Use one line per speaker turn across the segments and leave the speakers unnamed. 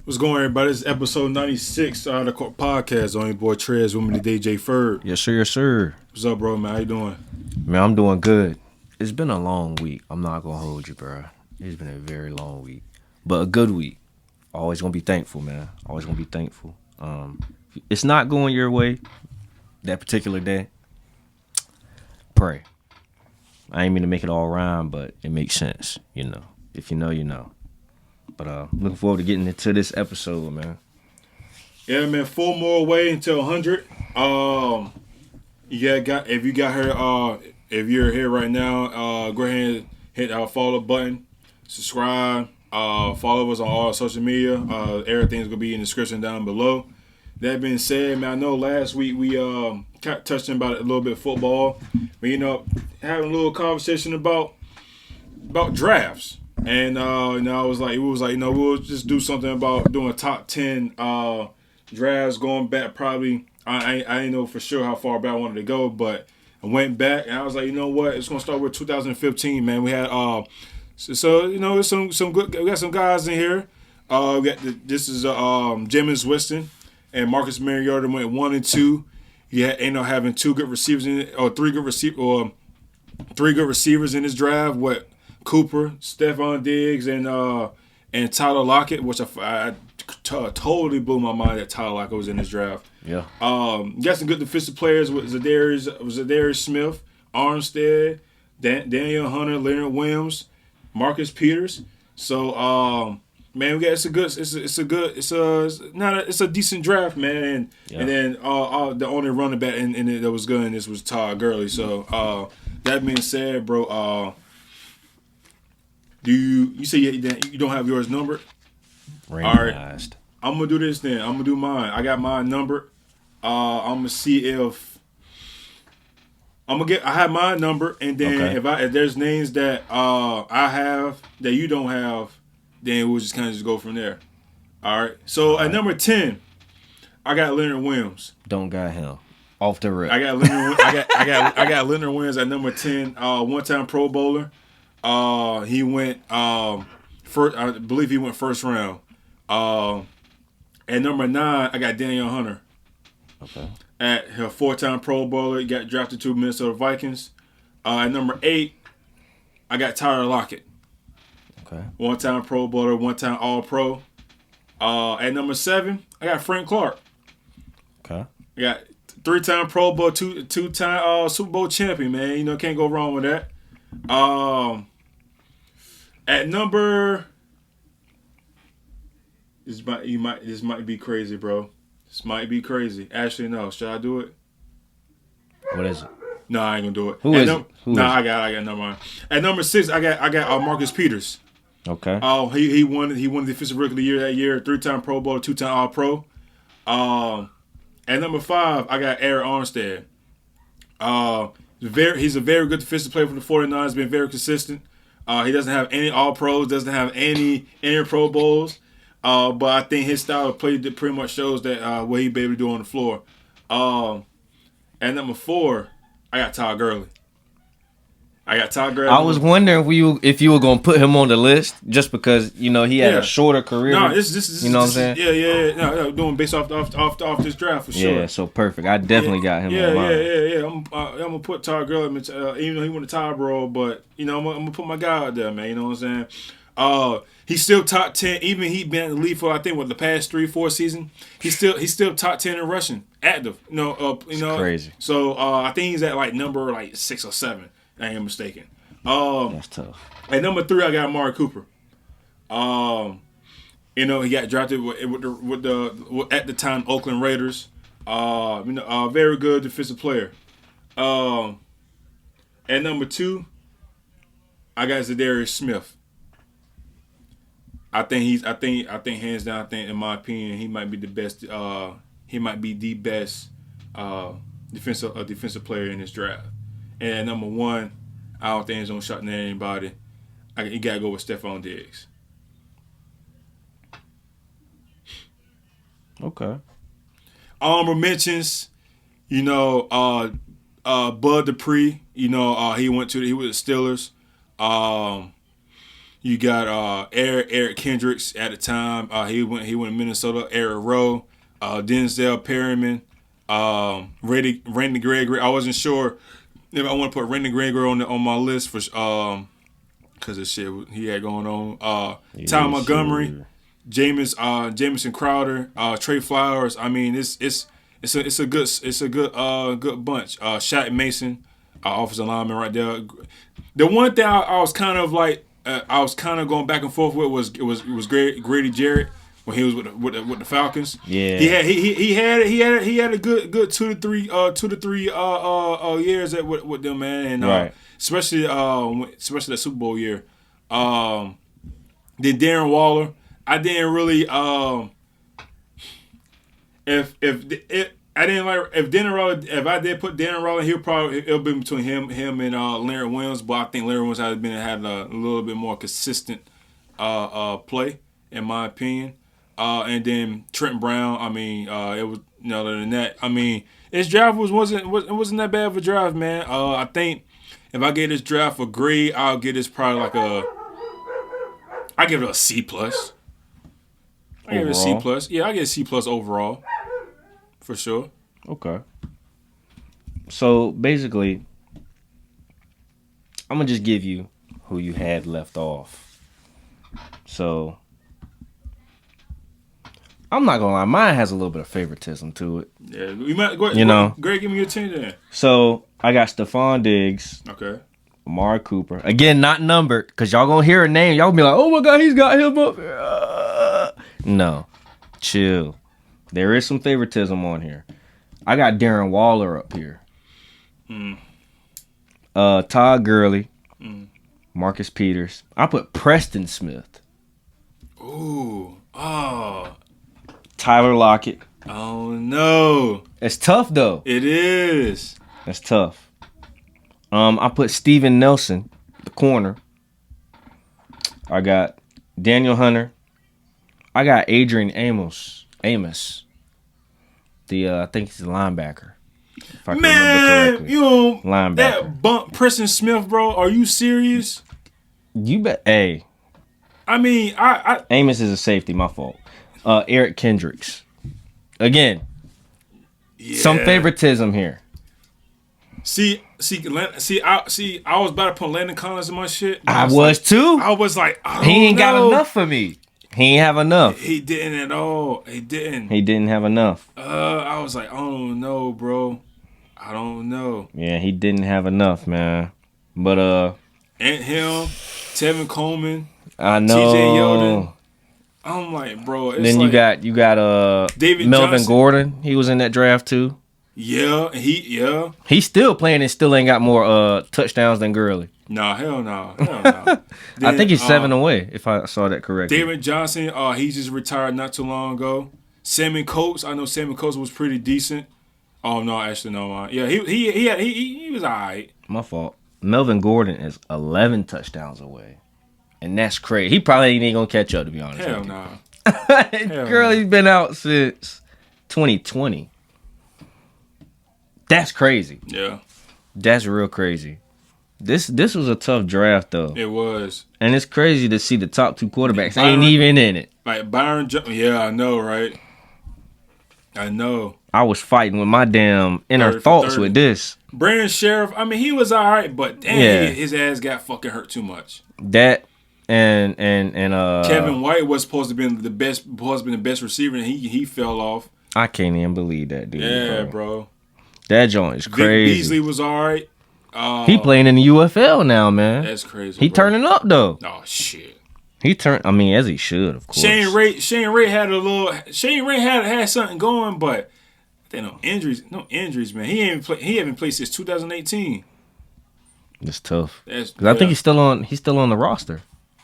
What's going on, everybody? This is episode 96 of the podcast. On your boy Trez, with me today, J Ferg.
Yes, sir, yes, sir.
What's up, bro, man? How you doing?
Man, I'm doing good. It's been a long week. I'm not going to hold you, bro. It's been a very long week. But a good week. Always going to be thankful, man. Always going to be thankful. It's not going your way that particular day. Pray. I ain't mean to make it all rhyme, but it makes sense, you know. If you know, you know. But looking forward to getting into this episode, man.
Yeah, man. 4 more away until 100. If you got here, if you're here right now, go ahead and hit our follow button, subscribe, follow us on all social media. Everything's gonna be in the description down below. That being said, man, I know last week we touched about it a little bit of football, but having a little conversation about drafts. And I was like, we'll just do something about doing top 10 drafts going back. Probably, I didn't know for sure how far back I wanted to go, but I went back and I was like, you know what? It's gonna start with 2015, man. We had some good. We got some guys in here. This is Jameis Winston and Marcus Mariota went 1 and 2. You ended up having 2 good receivers three good receivers in this draft. What? Cooper, Stephon Diggs, and Tyler Lockett, which I totally blew my mind that Tyler Lockett was in this draft.
Yeah.
Got some good defensive players with Zadarius Smith, Armstead, Daniel Hunter, Leonard Williams, Marcus Peters. So man, it's a decent draft, man. And then the only running back in it that was good in this was Todd Gurley. So that being said, bro, you say you don't have yours numbered?
Randomized.
All right, I'm gonna do this then. I'm gonna do mine. I got mine numbered. I'm gonna see if I have mine numbered, and then if there's names that I have that you don't have, then we'll just kind of just go from there. All right. So at number 10, I got Leonard Williams.
Don't got him off the rip.
I got Leonard. I got Leonard Williams at number 10. One-time Pro Bowler. He went first. I believe he went first round. At number 9, I got Daniel Hunter.
Okay.
At her 4-time Pro Bowler, he got drafted to Minnesota Vikings. At number 8, I got Tyler Lockett.
Okay.
1-time Pro Bowler, 1-time All Pro. At number 7, I got Frank Clark.
Okay.
I got 3-time Pro Bowl, 2-time Super Bowl champion. Man, can't go wrong with that. At number, this might be crazy, bro. This might be crazy. Actually, no. Should I do it?
What is it?
No, I ain't gonna do it.
Who is it?
I got number 9. At number 6, I got Marcus Peters.
Okay.
He won the Defensive Rookie of the Year that year. 3-time Pro Bowl, 2-time All Pro. At number 5, I got Aaron Armstead. He's a very good defensive player for the 49ers. Been very consistent. He doesn't have any All Pros. Doesn't have any Pro Bowls. But I think his style of play pretty much shows that what he'd be able to do on the floor. At number 4, I got Todd Gurley.
I was wondering if you were gonna put him on the list just because he had a shorter career.
No, this what I'm saying. Yeah. No, doing based off this draft for sure.
Yeah, so perfect. I definitely got him. on mine.
Yeah. I'm gonna put Todd Gurley, even though he won the tie bro, but I'm gonna put my guy out there, man. You know what I'm saying? He's still top 10. Even he been in the league for the past 3-4 seasons. He's still top 10 in rushing, active.
It's crazy.
So I think he's at number 6 or 7. I ain't mistaken.
That's tough.
At number 3, I got Amari Cooper. He got drafted with the at the time Oakland Raiders. A very good defensive player. At number 2, I got Zadarius Smith. I think hands down. I think in my opinion, he might be the best. He might be the best defensive player in this draft. And at number 1, I don't think he's gonna shut down anybody. You gotta go with Stephon Diggs.
Okay.
Honorable mentions, Bud Dupree. He was the Steelers. You got Eric Kendricks at the time. He went to Minnesota. Eric Rowe, Denzel Perryman, Randy Gregory. I wasn't sure if I want to put Randy Gregory on my list for because of shit he had going on. Ty Montgomery, sure. Jamison Crowder, Trey Flowers. I mean, it's a good bunch. Shaq Mason, offensive lineman right there. The one thing I was kind of like I was kind of going back and forth with was Grady Jarrett when he was with the Falcons.
Yeah,
he had a good 2 to 3 years with them, man, and
right.
especially the Super Bowl year. Then Darren Waller, I didn't really if I didn't like if I did put Darren Waller, it'll be between him and Larry Williams, but I think Larry Williams had a little bit more consistent play in my opinion. And then Trent Brown, I mean, it was other than that, I mean, his draft wasn't that bad of a draft, man. I think if I gave this draft a grade, I'll give this probably I give it a C plus. I give it a C plus. Yeah, I get a C plus overall, for sure.
Okay. So basically, I'm gonna just give you who you had left off. So I'm not gonna lie, mine has a little bit of favoritism to it.
Yeah, you might go ahead. Greg, give me your team then.
So I got Stephon Diggs.
Okay.
Amari Cooper. Again, not numbered, because y'all gonna hear a name. Y'all gonna be like, oh my God, he's got him up. No. Chill. There is some favoritism on here. I got Darren Waller up here. Todd Gurley. Marcus Peters. I put Preston Smith.
Ooh. Oh.
Tyler Lockett.
Oh, no.
It's tough, though.
It is.
That's tough. I put Steven Nelson, the corner. I got Daniel Hunter. I got Adrian Amos. I think he's the linebacker. If I can remember correctly.
Linebacker. That bump Preston Smith, bro. Are you serious?
You bet. Hey.
I mean,
Amos is a safety. My fault. Eric Kendricks. Again. Yeah. Some favoritism here.
See, I was about to put Landon Collins in my shit.
I was too.
I was like,
he ain't got enough for me. He ain't have enough.
He didn't at all. He didn't.
He didn't have enough.
I was like, I don't know, bro. I don't know.
Yeah, he didn't have enough, man. But
and him, Tevin Coleman,
I know.
TJ Yeldon. I'm like, bro. It's
then
like,
you got
David
Melvin
Johnson.
Gordon. He was in that draft too.
Yeah,
He's still playing and still ain't got more touchdowns than Gurley.
Nah, hell no.
I think he's 7 away, if I saw that correctly.
David Johnson, he just retired not too long ago. Sammy Coates, I know Sammy Coates was pretty decent. Oh no, actually no. Yeah, he was alright.
My fault. Melvin Gordon is 11 touchdowns away, and that's crazy. He probably ain't gonna catch up, to be honest.
Hell no.
Gurley's been out since 2020. That's crazy.
Yeah.
That's real crazy. This was a tough draft, though.
It was.
And it's crazy to see the top 2 quarterbacks ain't even in it.
Like Byron Jones. Yeah, I know, right? I know.
I was fighting with my damn inner thoughts with this.
Brandon Sheriff, I mean, he was all right, but damn, his ass got fucking hurt too much.
That and
Kevin White was supposed to be the best receiver, and he fell off.
I can't even believe that, dude.
Yeah, bro.
That joint is crazy.
Vic Beasley was all right.
He playing in the UFL now, man.
That's crazy.
He turning up though.
Oh shit.
He turned. I mean, as he should, of course.
Shane Ray had something going, but there no injuries, man. He haven't played since 2018.
It's tough. Because I think he's still on the roster,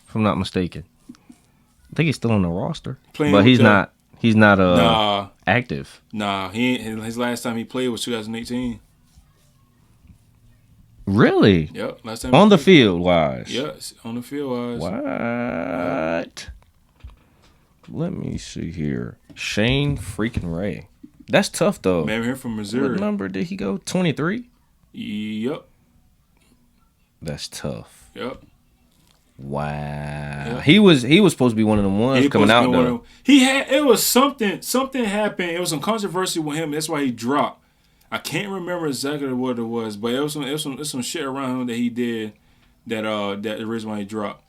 if I'm not mistaken. I think he's still on the roster, but he's not. He's not active.
Nah, his last time he played was 2018.
Really?
Yep. Last time
on the field wise.
Yes, on the field wise.
What? Let me see here. Shane freaking Ray. That's tough though.
Man here from Missouri.
What number did he go? 23?
Yep.
That's tough.
Yep.
Wow.
Yeah.
He was supposed to be one of them ones coming out though.
It was something happened. It was some controversy with him. That's why he dropped. I can't remember exactly what it was, but it was some shit around him that he did that the reason why he dropped.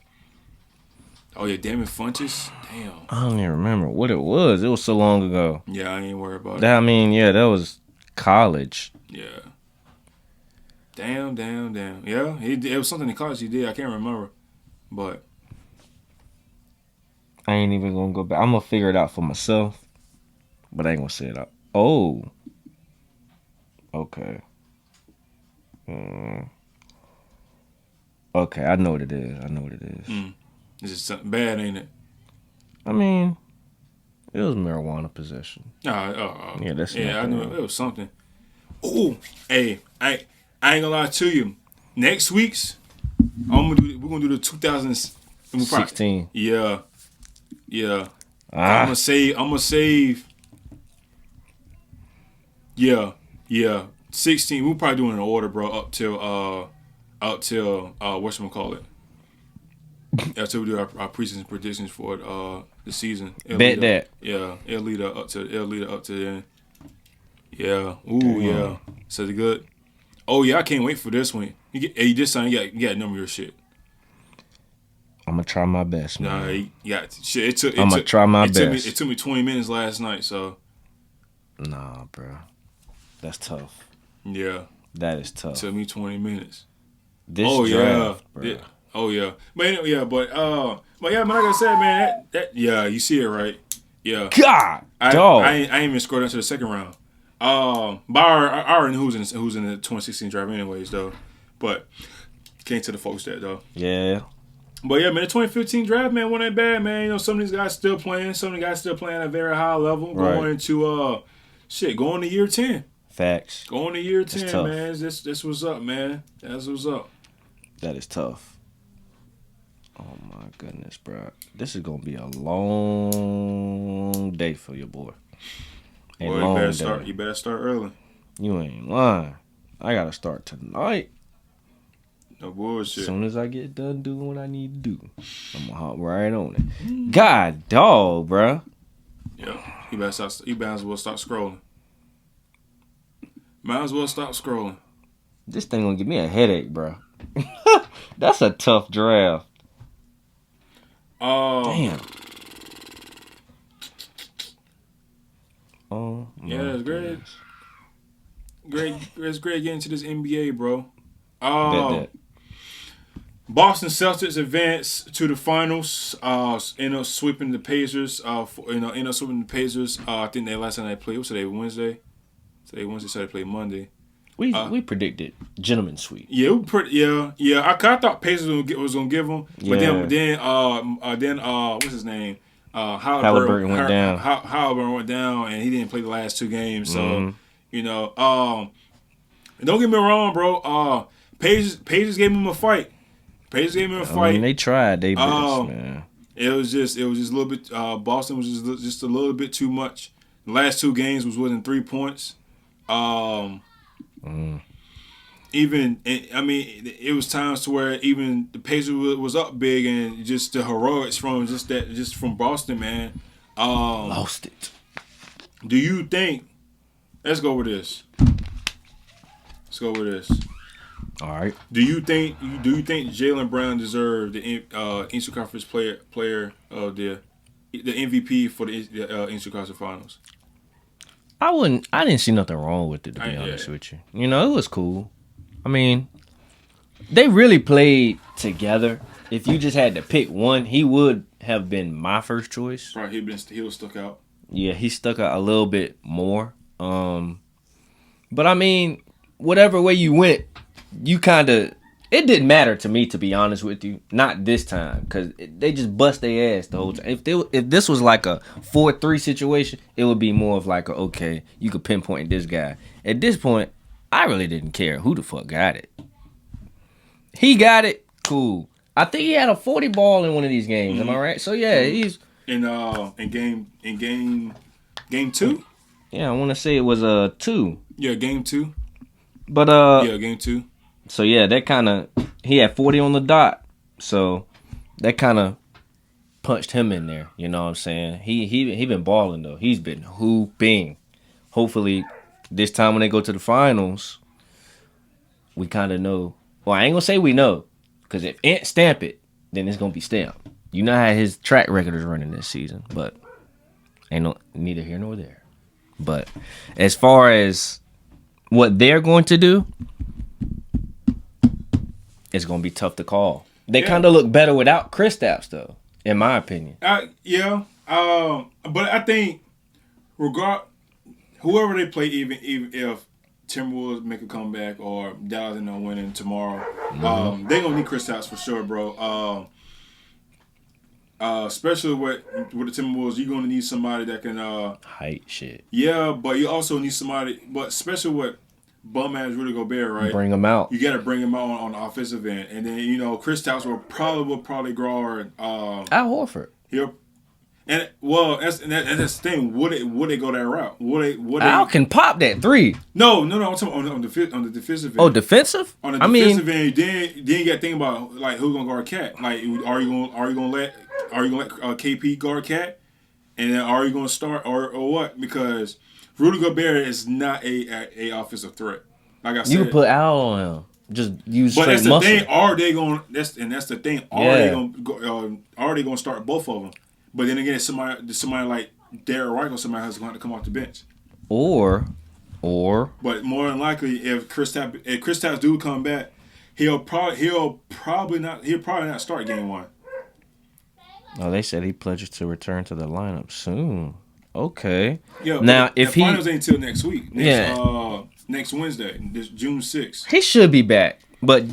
Oh yeah, damn it, Funches. Damn.
I don't even remember what it was. It was so long ago.
Yeah, I ain't worried about it.
I mean, yeah, that was college.
Yeah. Damn. Yeah, it was something in college he did. I can't remember, but
I ain't even gonna go back. I'm gonna figure it out for myself, but I ain't gonna say it out. Oh. Okay. Okay, I know what it is.
This is something bad, ain't it?
I mean, it was marijuana possession.
Yeah,
that's
I knew it was something. Ooh, hey, I ain't gonna lie to you. Next week's, we're gonna do the
2016.
Yeah. I'm gonna save. Yeah. 16. We'll probably do it in order, bro. Up till whatchamacallit. Until we do our preseason predictions for the season.
Bet that.
Yeah, it'll lead up to then. Yeah. Ooh, yeah. So the good. Oh yeah, I can't wait for this one. This time you got to number your shit.
I'm gonna try my best, man.
Nah, you got shit.
I'm gonna try my best.
It took me 20 minutes last night, so.
Nah, bro, that's tough.
Yeah.
That is tough.
It took me 20 minutes.
This draft, bro.
Yeah. Oh yeah, but anyway, but yeah, man, like I said, man, that yeah, you see it right, yeah.
God,
I ain't even scrolled down to the second round. But I already know who's in the 2016 draft, anyways, though. But can't tell the folks that though.
Yeah.
But yeah, man, the 2015 draft, man, wasn't that bad, man. You know, some of these guys still playing. Some of the guys still playing at a very high level.
Right.
Going into going to year 10.
Facts.
Going to year 10, man. This what's up, man. That's what's up.
That is tough. Oh my goodness, bro. This is gonna be a long day for your boy.
Boy, you better start early.
You ain't lying. I gotta start tonight.
No bullshit.
As soon as I get done doing what I need to do, I'm gonna hop right on it. God dog, bro.
Yeah, you might as well stop scrolling. Might as well stop scrolling.
This thing gonna give me a headache, bro. That's a tough draft.
Damn.
Oh,
yeah, it's great. It's great getting to this NBA, bro.
Bet that.
Boston Celtics advance to the finals. End up sweeping the Pacers. I think they last time they played was today Wednesday. So they played Monday.
We predicted gentleman sweep.
Yeah, I thought Pacers was gonna give them, but then what's his name?
Halliburton went down.
Halliburton went down, and he didn't play the last two games. So don't get me wrong, bro. Pacers gave him a fight. I mean,
they tried. They best, man.
It was just a little bit. Boston was just a little bit too much. The last two games was within 3 points. Even, I mean, it was times to where even the Pacers was up big, and just the heroics from from Boston, man.
Lost it.
Do you think? Let's go with this.
All right.
Do you think Jaylen Brown deserved the Eastern Conference player of the MVP for the Eastern Conference Finals?
I didn't see nothing wrong with it, to be honest with you. You know, it was cool. I mean, they really played together. If you just had to pick one, he would have been my first choice.
Right, he was stuck out.
Yeah, he stuck out a little bit more. But I mean, whatever way you went, you kind of, it didn't matter to me, to be honest with you. Not this time, because they just bust their ass the whole time. If this was like a 4-3 situation, it would be more of like okay, you could pinpoint this guy. At this point, I really didn't care who the fuck got it. He got it, cool. I think he had a 40 ball in one of these games. Am I right? So yeah, he's
in game 2.
Yeah, I want to say it was 2.
Yeah, game 2.
But
game 2.
So yeah, that kind of, he had 40 on the dot. So that kind of punched him in there. You know what I'm saying? He been balling though. He's been hooping. Hopefully, this time when they go to the finals, we kind of know. Well, I ain't gonna say we know, because if Ant stamp it, then it's gonna be stamped. You know how his track record is running this season, but ain't no neither here nor there. But as far as what they're going to do, it's gonna be tough to call. They kind of look better without Kristaps, though, in my opinion.
Yeah. But I think whoever they play, even if Timberwolves make a comeback or Dallas end up winning tomorrow, they gonna need Kristaps for sure, bro. Especially with the Timberwolves, you're gonna need somebody that can
height shit.
Yeah, but you also need somebody. But especially with bum ass Rudy Gobert, right?
Bring him out.
You got to bring him out on the offensive end, and then Kristaps will probably guard
Al Horford.
He'll. And that's the thing. Would they go that route? Would
Al can pop that three.
No. I'm talking on the defensive end.
Oh, defensive?
On the defensive end, then you got to think about like who's gonna guard Cat. Like, are you gonna let KP guard Cat, and then are you gonna start or what? Because Rudy Gobert is not a offensive threat. Like I said,
you can put Al on him. Just use
but
straight
that's the
muscle.
thing. Are they going? That's the thing. Are they gonna start both of them? But then again, somebody like Derrick White or somebody has going to come off the bench.
Or.
But more than likely, if Kristaps do come back, he'll probably not start game one.
Oh, they said he pledges to return to the lineup soon. Okay.
Yeah.
Now, if
the finals ain't until next week. Next Wednesday, this June 6th.
He should be back, but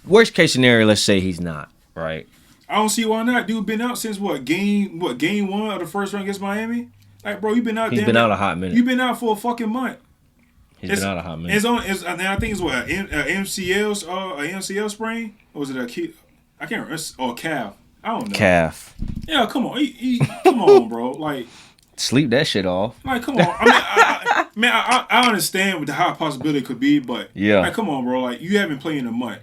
worst case scenario, let's say he's not. Right.
I don't see why not. Dude been out since game one of the first round against Miami. Like, bro, you been out.
He's been out a hot minute.
You've been out for a fucking month.
He's been out a hot minute.
I think it's what MCL sprain, or was it a key? I can't remember. Or calf. I don't know.
Calf.
Yeah, come on, come on, bro. Like,
sleep that shit off.
Like, come on. I mean, I understand what the high possibility could be, but like, come on, bro. Like, you haven't played in a month.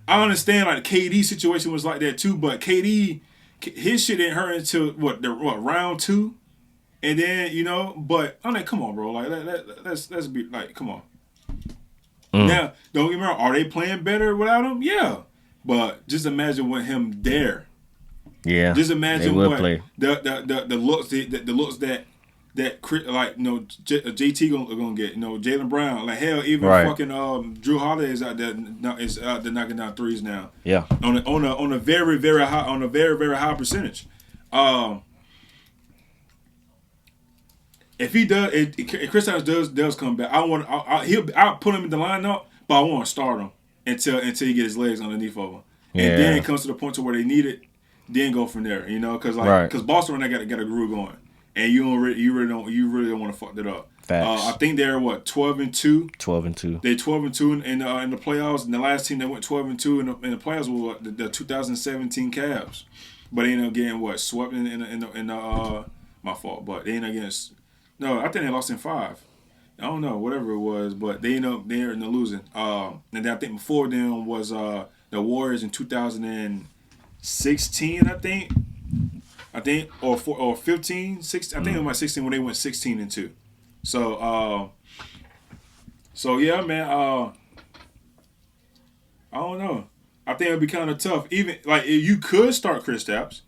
I understand like the KD situation was like that too, but KD, his shit didn't hurt until round 2, and then but I'm like, come on, bro, like let's be like, come on. Now, don't get me wrong, are they playing better without him? Yeah, but just imagine with him there.
Yeah,
just imagine
what
play. the looks that JT gonna get, Jaylen Brown, like hell, even fucking Drew Holiday is out there they're knocking down threes now.
Yeah,
on a very very high percentage. If Kristaps does come back, I'll put him in the lineup, but I won't start him until he get his legs underneath of him, and then it comes to the point to where they need it, then go from there. Because Boston right now got a groove going. And you really don't want to fuck that up. I think they're 12-2.
12-2.
They're 12-2 in the playoffs. And the last team that went 12-2 in the playoffs was the 2017 Cavs. But they ended up getting swept in the my fault. But they ended up getting I think they lost in 5. I don't know, whatever it was. But they ended up losing. And then I think before them was the Warriors in 2016. Or 15, 16. I think it was 16 when they went 16-2. So yeah, man. I don't know. I think it'd be kind of tough. Even like you could start Kristaps,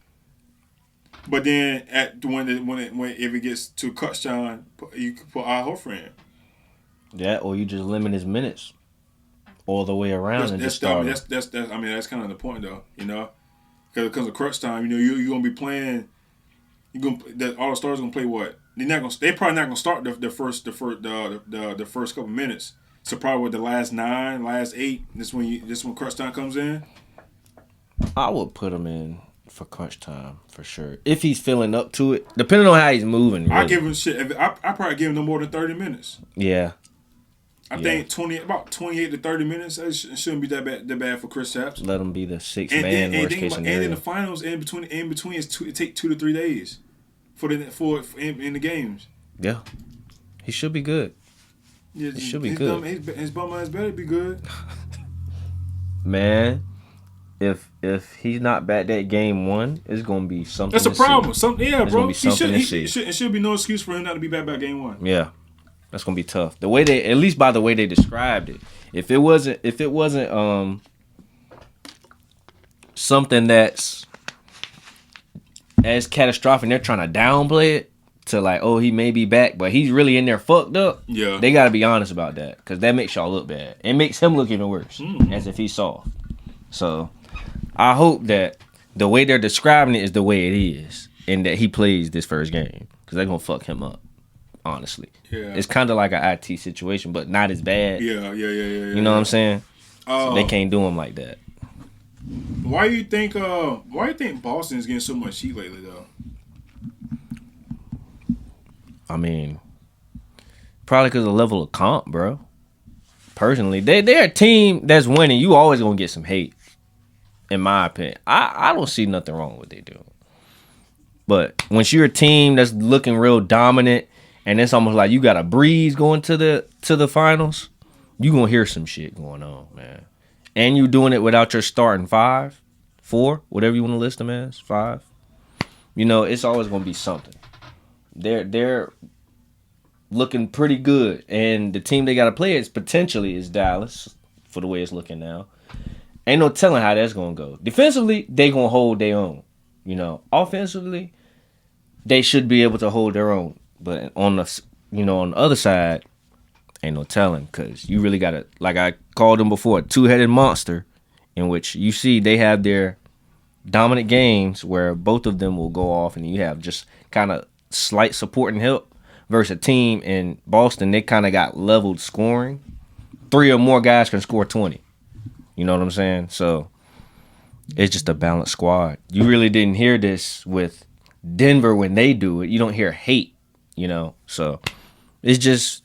but then if it gets to cut shine, you could put Al Horford in.
Yeah, or you just limit his minutes all the way around and just start.
That's kind of the point though, Because of crunch time, you're gonna be playing. All the stars gonna play what? They're probably not gonna start the first couple minutes. So probably with the last 9, last 8. This when crunch time comes in.
I would put him in for crunch time for sure if he's feeling up to it. Depending on how he's moving. Really.
I give him shit. I probably give him no more than 30 minutes.
Yeah.
I think about 28 to 30 minutes. It shouldn't be that bad for Kristaps.
Let him be the sixth man. Worst case scenario.
And in the finals, in between, it take 2 to 3 days in the games.
Yeah, he should be good.
Yeah,
he should be good.
His bum ass better be good.
Man, if he's not back that game 1, it's gonna be something.
That's a problem.
It's
bro.
gonna be something to see.
It should be no excuse for him not to be back game 1.
Yeah, that's gonna be tough. The way they, at least by the way they described it, if it wasn't something that's as catastrophic, and they're trying to downplay it to like, oh, he may be back, but he's really in there fucked up.
Yeah,
they got to be honest about that, because that makes y'all look bad. It makes him look even worse, as if he's soft. So I hope that the way they're describing it is the way it is, and that he plays this first game, because they're gonna fuck him up. Honestly,
yeah,
it's kind of like an IT situation, but not as bad.
Yeah.
You know what I'm saying? So they can't do him like that.
Why do you think Boston is getting so much heat lately, though?
I mean, probably because of the level of comp, bro. Personally, they're a team that's winning. You always gonna get some hate, in my opinion. I don't see nothing wrong with what they do. But once you're a team that's looking real dominant, and it's almost like you got a breeze going to the finals, you gonna hear some shit going on, man. And you doing it without your starting 5, 4, whatever you want to list them as, 5. You know, it's always gonna be something. They're looking pretty good, and the team they got to play is Dallas, for the way it's looking now. Ain't no telling how that's gonna go. Defensively, they gonna hold their own. You know, offensively, they should be able to hold their own. But on the other side, ain't no telling, because you really got to, like I called them before, a two-headed monster, in which you see they have their dominant games where both of them will go off, and you have just kind of slight support and help, versus a team in Boston, they kind of got leveled scoring. 3 or more guys can score 20. You know what I'm saying? So it's just a balanced squad. You really didn't hear this with Denver when they do it. You don't hear hate, you know. So it's just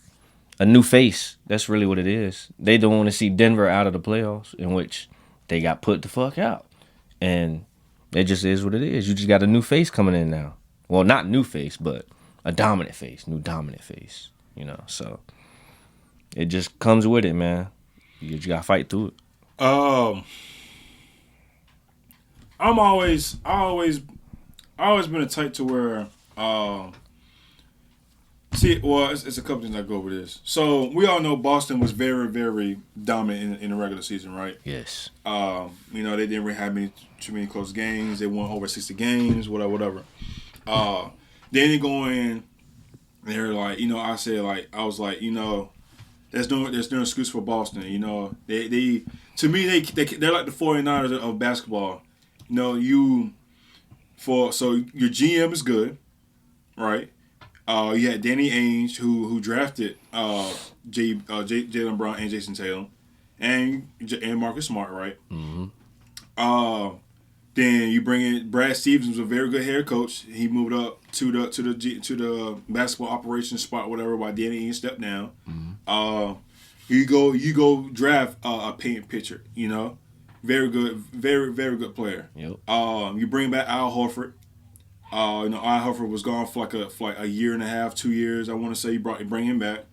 a new face. That's really what it is. They don't want to see Denver out of the playoffs, in which they got put the fuck out. And it just is what it is. You just got a new face coming in now. Well, not new face, but a dominant face. New dominant face. You know, so it just comes with it, man. You just got to fight through it.
I always been a type to where it's a couple things that go with this. So we all know Boston was very, very dominant in the regular season, right?
Yes.
You know, they didn't really have too many close games. They won over 60 games, whatever. Then they go in, they're like, you know, I was like, you know, there's no excuse for Boston. You know, they're like the 49ers of basketball. You know, so your GM is good, right? You had Danny Ainge who drafted Jaylen Brown and Jason Tatum, and Marcus Smart, right?
Mm-hmm.
Then you bring in Brad Stevens, was a very good head coach. He moved up to the basketball operations spot, whatever, while Danny Ainge stepped down.
Mm-hmm.
You go draft a paint pitcher, you know, very good, very, very good player.
Yep.
You bring back Al Horford. You know, Al Horford was gone for like a year and a half, 2 years. I want to say you bring him back.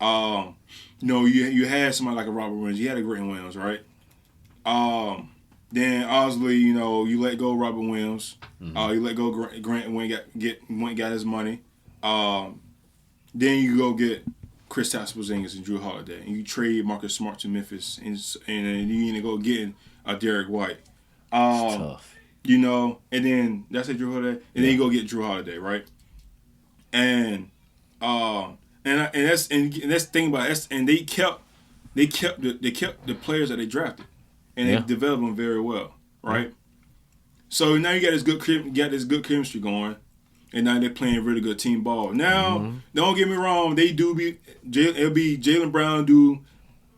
You know, you had somebody like a Robert Williams. You had a Grant Williams, right? Then obviously, you know, you let go of Robert Williams. Mm-hmm. You let go of Grant when got his money. Then you go get Kristaps Porzingis and Drew Holiday, and you trade Marcus Smart to Memphis, and you need to go getting Derek White.
Tough.
You know, and then that's a Drew Holiday, and then you go get Drew Holiday, right? And that's the thing about it, and they kept the players that they drafted, and they developed them very well, right? Yeah. So now you got this good chemistry going, and now they're playing really good team ball. Now, Don't get me wrong, it'll be Jaylen Brown do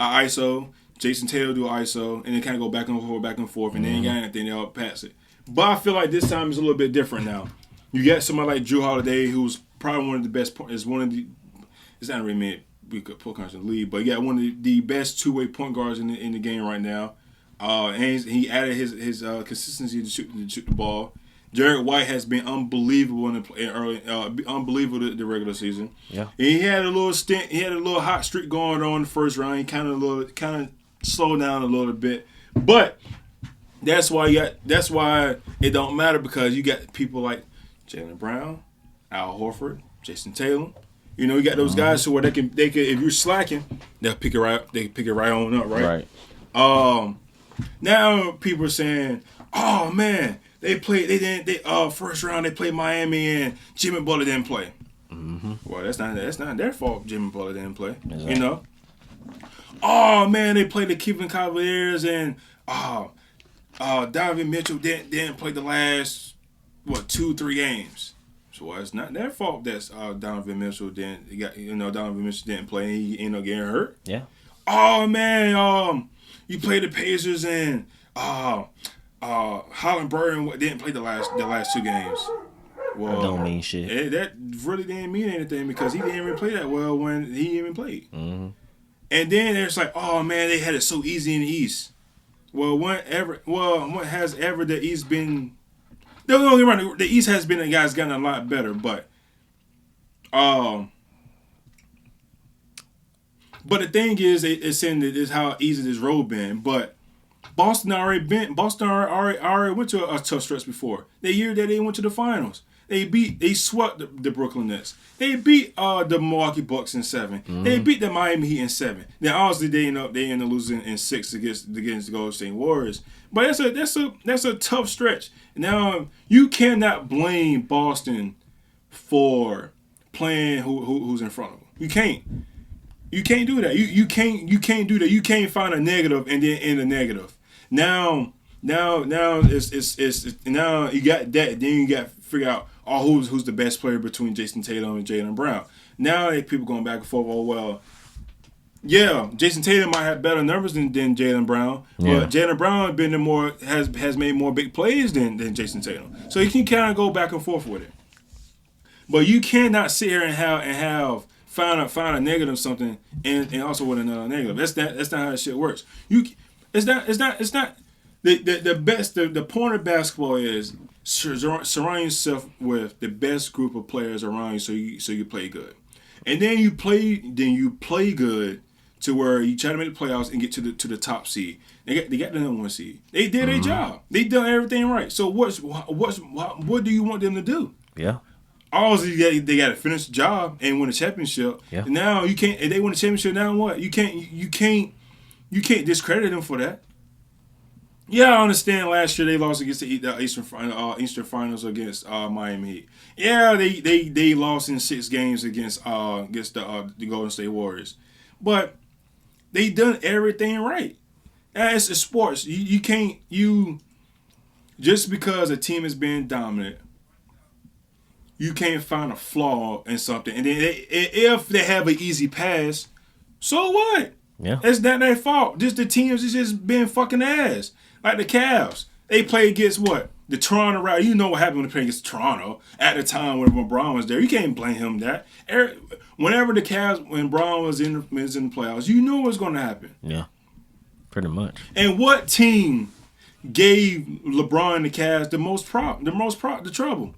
an ISO, Jason Taylor do an ISO, and they kind of go back and forth, and they ain't got anything, they'll pass it. But I feel like this time is a little bit different now. You got somebody like Drew Holiday, who's probably one of the best. It's not really meant we could put in the league, but you got one of the best two-way point guards in the game right now. And he added his consistency to shoot the ball. Derek White has been unbelievable unbelievable the regular season.
Yeah,
and he had a little stint. He had a little hot streak going on in the first round. He kind of slowed down a little bit, but That's why it don't matter because you got people like Jaylen Brown, Al Horford, Jason Tatum. You know, you got those guys who are they can if you're slacking, they'll pick it right on up, right?
Right.
Now people are saying, oh man, first round they played Miami and Jimmy Butler didn't play.
Mm-hmm.
Well, that's not their fault. Jimmy Butler didn't play.
Exactly.
You know. Oh man, they played the Cleveland Cavaliers and Donovan Mitchell didn't play the last 2-3 games. So it's not their fault that Donovan Mitchell didn't play and he ended up getting hurt.
Yeah.
Oh man, you played the Pacers and Holland Burton didn't play the last 2 games. Well,
that don't mean shit.
That really didn't mean anything because he didn't even play that well when he even played.
Mm-hmm.
And then it's like, oh man, they had it so easy in the East. Well, what has ever the East been? Don't get me wrong, the East has been gotten a lot better, but the thing is saying that is how easy this road been. But Boston already went to a tough stretch before. The year that they went to the finals, they swept the Brooklyn Nets. They beat the Milwaukee Bucks in 7. Mm-hmm. They beat the Miami Heat in 7. Then obviously they end up losing in 6 against the Golden State Warriors. But that's a tough stretch. Now you cannot blame Boston for playing who's in front of them. You can't. You can't do that. You can't do that. You can't find a negative and then end a negative. Now it's now you got that. Then you got to figure out who's the best player between Jason Tatum and Jaylen Brown. Now people going back and forth. Oh well, yeah, Jason Tatum might have better numbers than Jaylen Brown, but Jaylen Brown has made more big plays than Jason Tatum. So you can kind of go back and forth with it. But you cannot sit here and find a negative something and also with another negative. That's not how that shit works. It's not the best. The point of basketball is surround yourself with the best group of players around you so you play good, and then you play good to where you try to make the playoffs and get to the top seed. They got the number 1 seed. They did their job. They done everything right. So what do you want them to do?
Yeah.
Obviously, they got to finish the job and win a championship.
Yeah.
Now you can't. If they win a championship, now what? You can't discredit them for that. Yeah, I understand. Last year they lost against the Eastern Finals against Miami Heat. Yeah, they lost in 6 games against the Golden State Warriors, but they done everything right. It's sports. You can't just because a team is being dominant. You can't find a flaw in something, and then if they have an easy pass, so what?
Yeah,
it's not their fault. Just the teams is just being fucking ass. Like the Cavs, they play against what? The Toronto Raptors. You know what happened when they played against Toronto at the time when LeBron was there. You can't blame him that. Whenever the Cavs, when Brown was in the playoffs, you knew what was going to happen.
Yeah, pretty much.
And what team gave LeBron and the Cavs the trouble?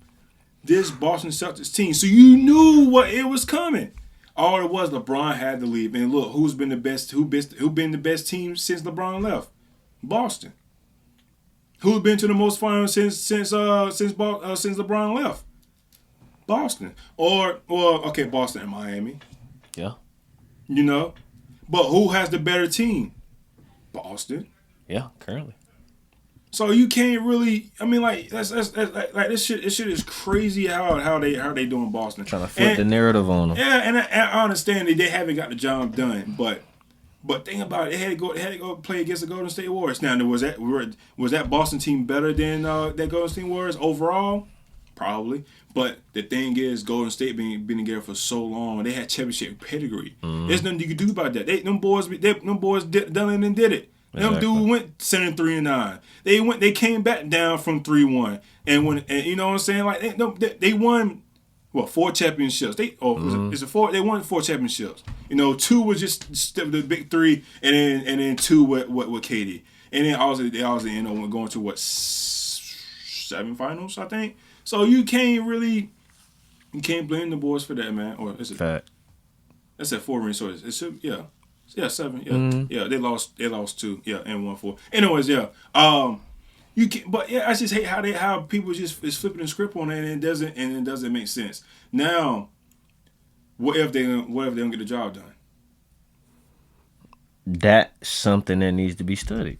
This Boston Celtics team. So you knew what it was coming. All it was, LeBron had to leave. And look, who's been the best? Who been the best team since LeBron left? Boston. Who's been to the most finals since LeBron left? Boston. Boston and Miami.
Yeah.
You know, but who has the better team? Boston.
Yeah, currently.
So you can't really. I mean, like that's like this shit. This shit is crazy how they doing Boston.
Trying to flip the narrative on them.
Yeah, and I understand that they haven't got the job done, but think about it. They had to go play against the Golden State Warriors. Now, was that Boston team better than that Golden State Warriors overall? Probably. But the thing is, Golden State been together for so long. They had championship pedigree. There's nothing you can do about that. Them boys done and did it. Them dude went 7-3-9. They came back down from 3-1 and you know what I'm saying? Like they won 4 championships. They won 4 championships. You know, 2 was just the big 3, and then 2 with KD. And then they also end up going to 7 finals, I think. So you can't blame the boys for that, man. Or is it
fact?
That's at 4 rings. So it should 7. Yeah, yeah. They lost 2. Yeah, and won 4. Anyways, yeah. You can, but yeah, I just hate how people just is flipping the script on it, and it doesn't make sense. Now, what if they don't get the job done?
That's something that needs to be studied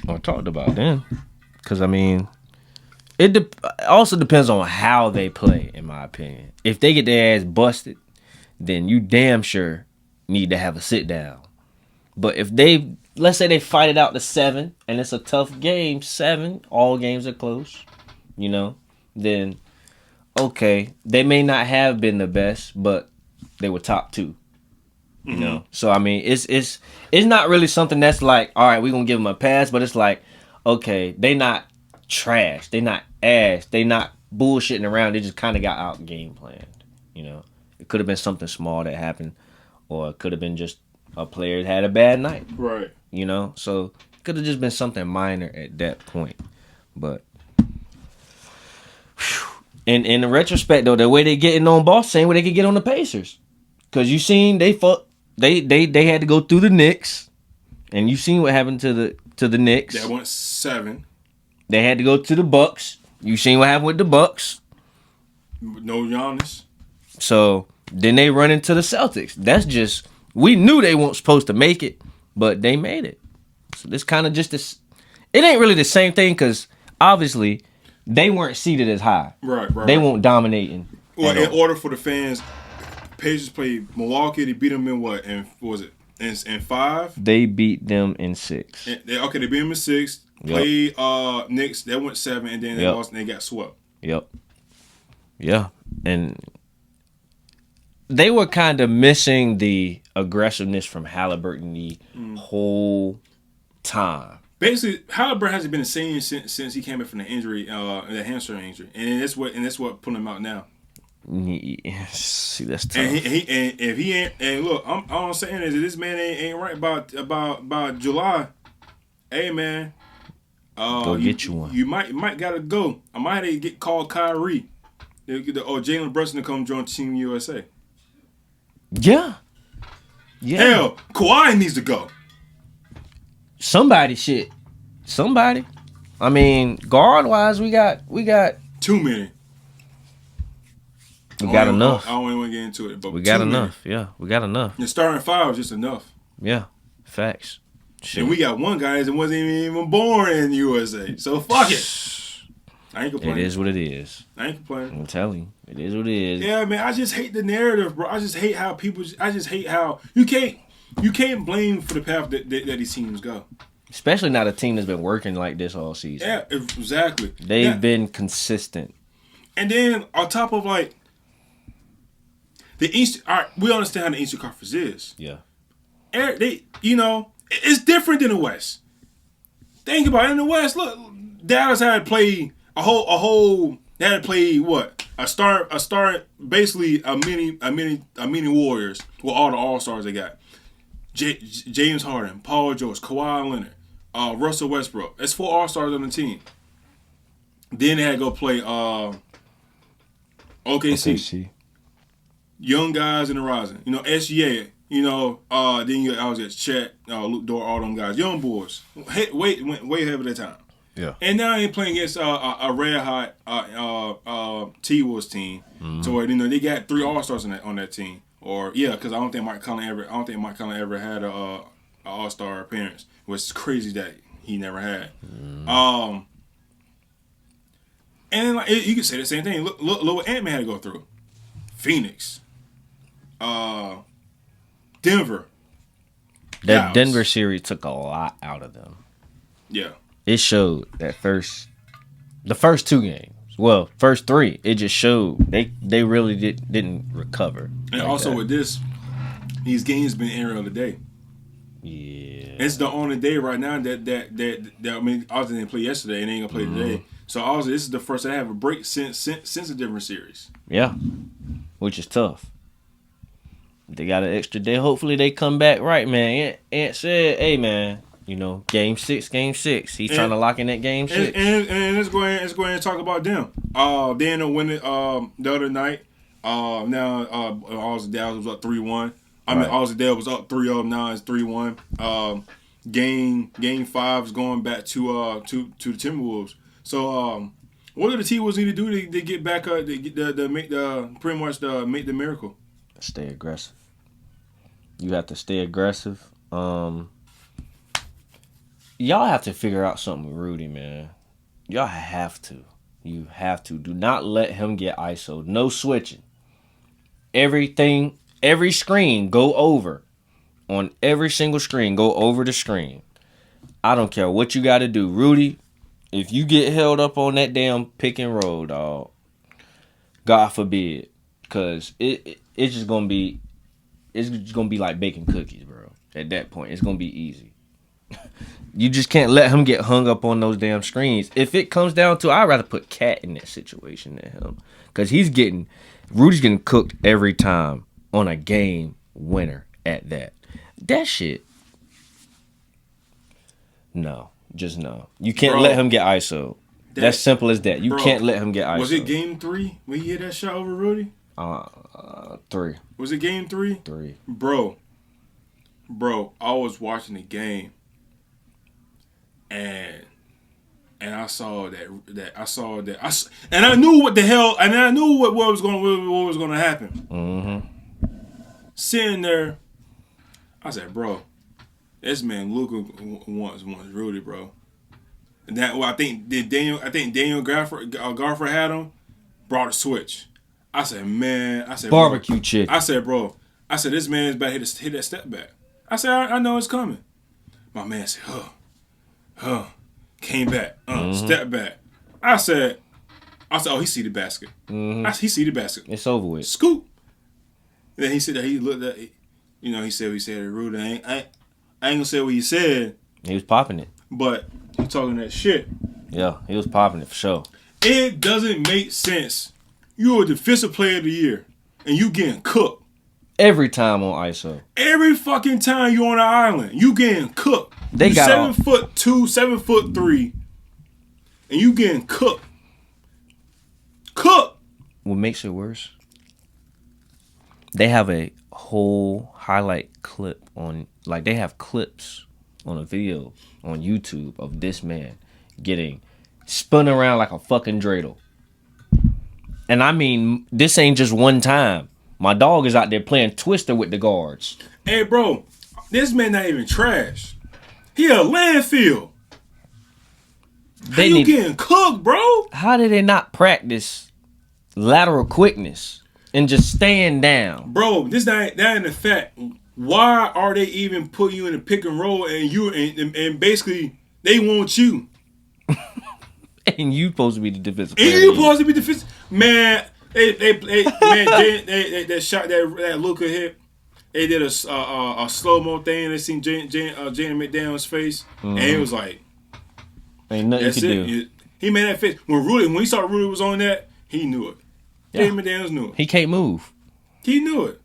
or talked about then. Because, I mean, it also depends on how they play, in my opinion. If they get their ass busted, then you damn sure need to have a sit down. But if let's say they fight it out to 7, and it's a tough game, 7, all games are close, then okay, they may not have been the best, but they were top 2. You know, so I mean, it's not really something that's like, all right, we're gonna give them a pass, but it's like, okay, they not trash, they not ass, they not bullshitting around. They just kind of got out game planned. It could have been something small that happened, or it could have been just a player that had a bad night.
Right.
So it could have just been something minor at that point. But in the retrospect, though, the way they getting on Boston, same way they could get on the Pacers, because you seen they had to go through the Knicks, and you seen what happened to the Knicks.
That went 7.
They had to go to the Bucks. You seen what happened with the Bucks.
No Giannis.
So then they run into the Celtics. That's just, we knew they weren't supposed to make it, but they made it. So this kind of just this. It ain't really the same thing because obviously they weren't seated as high.
Right.
They weren't dominating.
Well, in order for the fans, Pacers played Milwaukee. They beat them in what? And what was it? In 5.
They beat them in 6.
They beat them in 6.
Yep.
Played Knicks. That went 7, and then they lost and they got swept.
Yep. Yeah, and they were kind of missing the aggressiveness from Halliburton the whole time.
Basically, Halliburton hasn't been the same since he came back from the injury, the hamstring injury, and that's what put him out now.
Yeah, see, that's tough.
And if he ain't, and look, all I'm saying is that this man ain't right about July. Hey man,
go get you one.
You might gotta go. I might have to get called Kyrie, or Jaylen Brown to come join Team USA.
Yeah.
Hell, Kawhi needs to go.
Somebody. I mean, guard wise, we got
too many.
We got enough.
I don't even want to get into it, but
we got enough. Yeah, we got enough.
The starting 5 is just enough.
Yeah, facts. Shit.
And we got one guy that wasn't even born in the USA, so fuck it. I ain't complaining.
It is what it is.
I ain't complaining.
I'm telling you, it is what it is.
Yeah, man. I just hate the narrative, bro. I just hate how people. I just hate how you can't blame for the path that these teams go.
Especially not a team that's been working like this all season.
Yeah, exactly.
They've been consistent.
And then on top of like the East, all right, we understand how the Eastern Conference is.
Yeah.
It's different than the West. Think about it. In the West, look, Dallas had to play a whole. They had to play what? A start, basically a mini Warriors with all the All-Stars they got. James Harden, Paul George, Kawhi Leonard, Russell Westbrook. That's 4 All-Stars on the team. Then they had to go play OKC. Young guys in the rising. SGA. Then you always get Chet, Luke Dort, all them guys. Young boys. Went way ahead of their time.
Yeah.
And now they're playing against a red hot T-Wolves team. Mm-hmm. So they got 3 All-Stars on that team. Or because I don't think Mike Conley ever had a All-Star appearance, which is crazy that he never had. Mm. And you can say the same thing. Look what Ant-Man had to go through. Phoenix, Denver.
That Denver series took a lot out of them.
Yeah. It
showed the first 2 games. Well, first 3, it just showed they really didn't recover.
And like also that. With these games been aired on the day.
Yeah.
It's the only day right now that I mean, obviously they didn't play yesterday and they ain't gonna play today. So obviously this is the first I have a break since a different series.
Yeah. Which is tough. They got an extra day. Hopefully they come back right, man. Ant said, hey man, game 6. He's trying to lock in that game 6.
And let's go ahead and talk about them. They ended up winning the other night. Now Aussie Dallas was up 3-1. I mean Aussie Dallas was up 3-0. Now it's 3-1. Game 5 is going back to the Timberwolves. So what do the T-Wolves need to do to get back to make make the miracle?
Stay aggressive. You have to stay aggressive. Y'all have to figure out something with Rudy, man. Y'all have to. You have to. Do not let him get ISO. No switching. Every screen, go over. On every single screen, go over the screen. I don't care what you got to do. Rudy, if you get held up on that damn pick and roll, dog, God forbid. Because it's just going to be, it's just going to be like baking cookies, bro. At that point, it's going to be easy. You just can't let him get hung up on those damn screens. If it comes down to, I'd rather put Cat in that situation than him. Because Rudy's getting cooked every time on a game winner at that. That shit. No. Just no. You can't let him get ISO. That's simple as that. You can't let him get ISO.
Was it game 3 when he hit that shot over Rudy?
3.
Was it game 3?
3.
Bro, I was watching the game. And I saw that, and I knew what the hell, and I knew what was going to happen.
Mm-hmm.
Sitting there, I said, bro, this man Luka wants Rudy, bro. And that, well, I think Daniel Garford had him, brought a switch. I said,
barbecue chicken.
I said, bro, this man's about to hit that step back. I said, I know it's coming. My man said, came back, step back. I said, oh, he see the basket.
Mm-hmm.
He see the basket.
It's over with.
Scoop. Then he said that he looked at, he said what he said to Rudy. I ain't gonna say what he said.
He was popping it.
But he talking that shit.
Yeah, he was popping it for sure.
It doesn't make sense. You're a defensive player of the year, and you getting cooked.
Every time on ISO.
Every fucking time you're on the island, you getting cooked.
They
you
got
7'2", 7'3", and you getting cooked. Cooked.
What makes it worse? They have a whole highlight clip on, like they have clips on a video on YouTube of this man getting spun around like a fucking dreidel. And I mean, this ain't just one time. My dog is out there playing Twister with the guards.
Hey, bro, this man not even trash. He a landfill. How you getting cooked, bro?
How did they not practice lateral quickness and just staying down?
Bro, that ain't the fact. Why are they even putting you in a pick and roll and basically they want you?
And you supposed to be the defensive
player.
And
you supposed to be defensive. Man, that shot that Luka hit. They did a slow-mo thing. They seen Jalen McDaniel's face, and it was like,
ain't nothing you can do.
He made that face when he saw Rudy was on that. He knew it. Yeah. Jalen McDaniels knew it.
He can't move.
He knew it.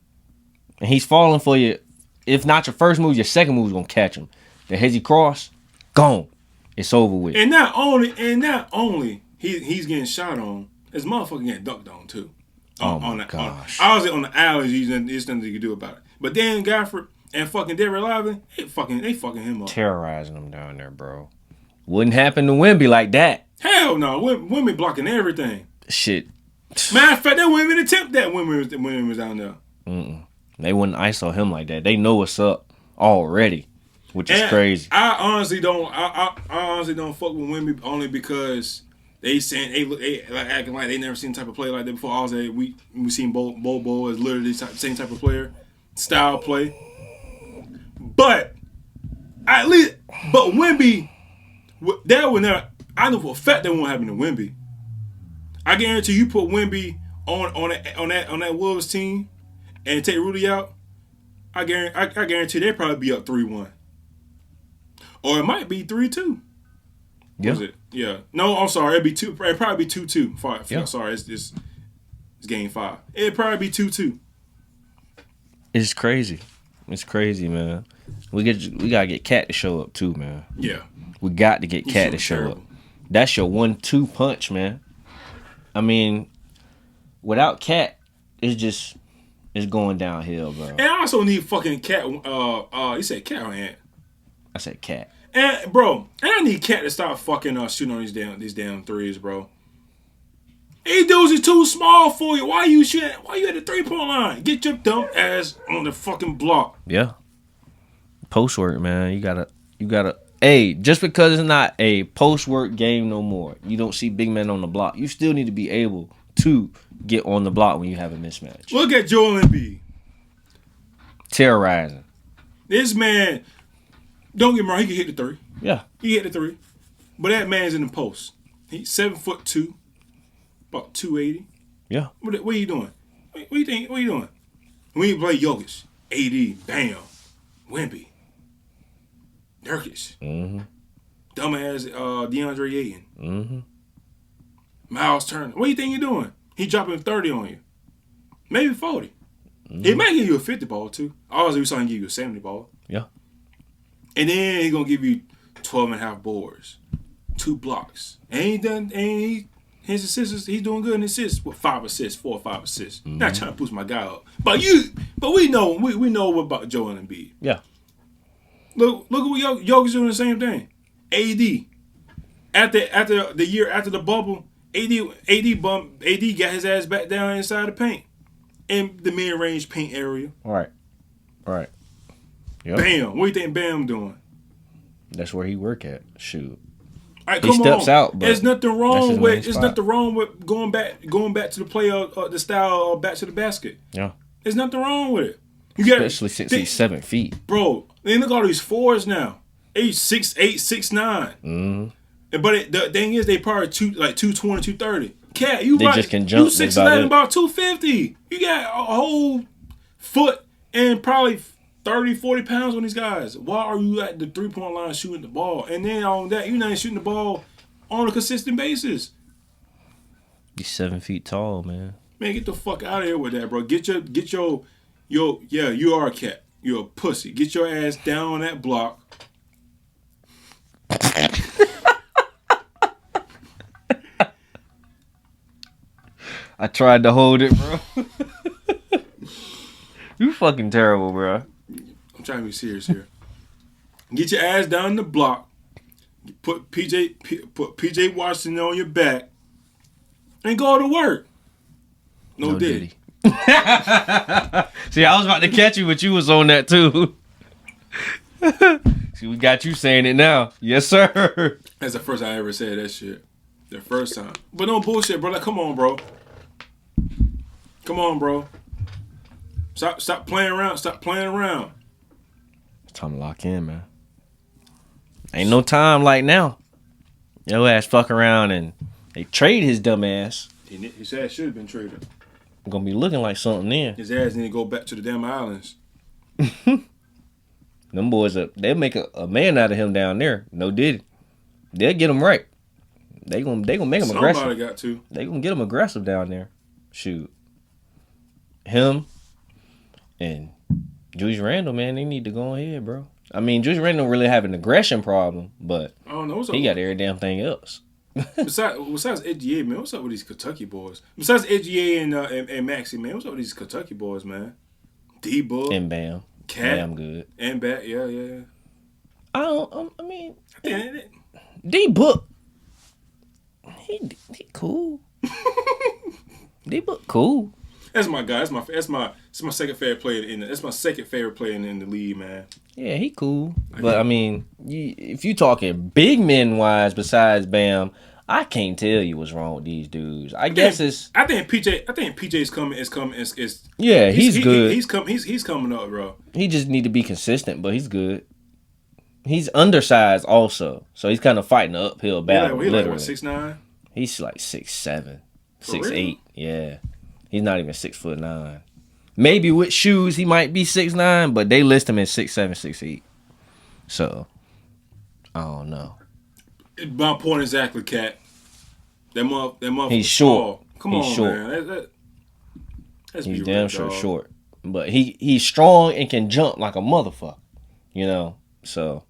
And he's falling for you. If not your first move, your second move is gonna catch him. The hezzy cross, gone. It's over with.
And not only he's getting shot on, his motherfucker getting dunked on too.
Gosh.
Obviously on the alleys, there's nothing you can do about it. But Dan Gafford and fucking Derrick Lively, they fucking him up.
Terrorizing him down there, bro. Wouldn't happen to Wemby like that.
Hell no. Women blocking everything.
Shit.
Matter of fact, they wouldn't even attempt that when we was down there.
They wouldn't ISO him like that. They know what's up already, which is crazy.
I honestly don't fuck with Wemby only because they saying they like acting like they never seen the type of player like that before. Also, we seen Bobo as literally the same type of player, style play. But Wemby, that would never. I know for a fact that won't happen to Wemby. I guarantee you put Wemby on that Wolves team and take Rudy out. I guarantee they'd probably be up 3-1, or it might be 3-2.
Yeah.
Was it? Yeah. No, I'm sorry. It'd probably be 2-2.
Yeah.
Sorry, it's game 5. It'd probably be 2-2.
It's crazy. It's crazy, man. We gotta get Cat to show up too, man.
Yeah.
We got to get Cat to show up. That's your 1-2 punch, man. I mean, without Cat, it's going downhill, bro.
And I also need fucking Cat. You said Cat or Ant?
I said Cat.
And bro, I need Cat to stop fucking shooting on these damn threes, bro. These dudes are too small for you. Why you shooting? Why you at the 3-point line? Get your dumb ass on the fucking block.
Yeah. Post work, man. You gotta. Hey, just because it's not a post work game no more, you don't see big men on the block. You still need to be able to get on the block when you have a mismatch.
Look at Joel Embiid.
Terrorizing.
This man, don't get me wrong, he can hit the three.
Yeah.
He hit the three. But that man's in the post. He's 7'2", about 280.
Yeah.
What are you doing? What you think? What are you doing? When you play Jokic, AD, Bam, Wemby, Nurkic, dumbass DeAndre Ayton, Miles Turner. What do you think you're doing? He dropping 30 on you, maybe 40. He might give you a 50 ball too. Obviously, we saw him give you a 70 ball.
Yeah.
And then he's gonna give you 12 and a half boards, 2 blocks, and he done. And his assists, he's doing good in assists with 5 assists, 4 or 5 assists. Not trying to boost my guy up, but we know about Joel Embiid.
Yeah.
Look at what Jokic's doing the same thing. AD after the year after the bubble, AD got his ass back down inside the paint, in the mid range paint area.
Right. Yep.
Bam. What do you think Bam doing?
That's where he work at. Shoot.
All right,
he steps out. But
there's nothing wrong with going back to the play the style of back to the basket.
Yeah.
There's nothing wrong with it. You got
especially since he's 7 feet,
bro. Then look at all these fours now. Age 6'8", 6'9". But the thing is, they probably 220, 230. Cat, you
just can jump.
You 6'11", about 250. You got a whole foot and probably 30, 40 pounds on these guys. Why are you at the 3-point line shooting the ball? And then on that, you're not shooting the ball on a consistent basis.
He's 7 feet tall, man.
Man, get the fuck out of here with that, bro. Get your yeah, you are a cat. You're a pussy. Get your ass down on that block.
I tried to hold it, bro. You fucking terrible, bro.
I'm trying to be serious here. Get your ass down the block. Put PJ Washington on your back. And go to work. No Diddy.
See, I was about to catch you, but you was on that too. See, we got you saying it now. Yes, sir.
That's the first time I ever said that shit. The first time. But no bullshit, bro. Like, come on, bro. Come on, bro. Stop playing around. Stop playing around.
It's time to lock in, man. Ain't no time like now. Your ass fuck around and they trade his dumb ass.
His ass should have been traded.
Gonna be looking like something then.
His ass need to go back to the damn islands.
Them boys, they'll make a man out of him down there. No Diddy. They'll get him right. They gonna make him aggressive.
Somebody got to.
They gonna get him aggressive down there. Shoot. Him and Julius Randle, man, they need to go ahead, bro. I mean, Julius Randle don't really have an aggression problem, but
I don't know.
He got every damn thing else.
Besides SGA, man, what's up with these Kentucky boys? Besides SGA and Maxey, man, what's up with these Kentucky boys, man? D-Book.
And Bam.
Cat.
Bam good.
And Bat, yeah.
I mean, D-Book. He cool. D-Book cool.
That's my guy. That's my second favorite player that's my second favorite player in the league, man.
Yeah, he cool. But I mean, if you talking big men wise, besides Bam, I can't tell you what's wrong with these dudes. I think PJ's coming.
Yeah,
he's good.
He's coming up, bro.
He just need to be consistent, but he's good. He's undersized also, so he's kind of fighting an uphill battle.
He's
literally.
like 6'9".
He's like 6'7",
For
6'8".
real?
Yeah, he's not even 6'9". Maybe with shoes he might be 6'9", but they list him as 6'7", 6'8". So I don't know.
My point exactly, Cat. That motherfucker.
He's short.
Come
he's
on,
short.
man.
He's damn sure short, but he's strong and can jump like a motherfucker. You know, so